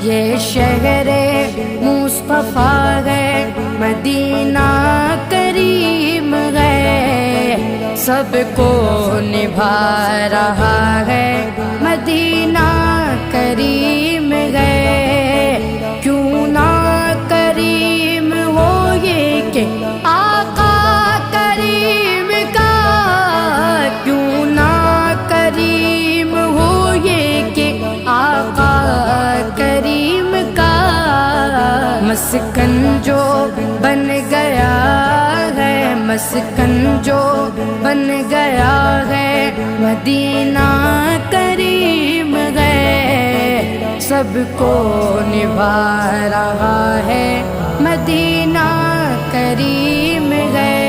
یہ شہر مصطفیٰ ہے، مدینہ کریم ہے، سب کو نبھا رہا ہے، مدینہ کریم ہے۔ کیوں نہ کریم ہو یہ کہ آقا کریم کا، کیوں نہ کریم ہو یہ کہ آقا کریم کا مسکن جو بن گیا ہے، مسکن جو بن گیا ہے، مدینہ کریم ہے، سب کو نبھا رہا ہے، مدینہ کریم ہے۔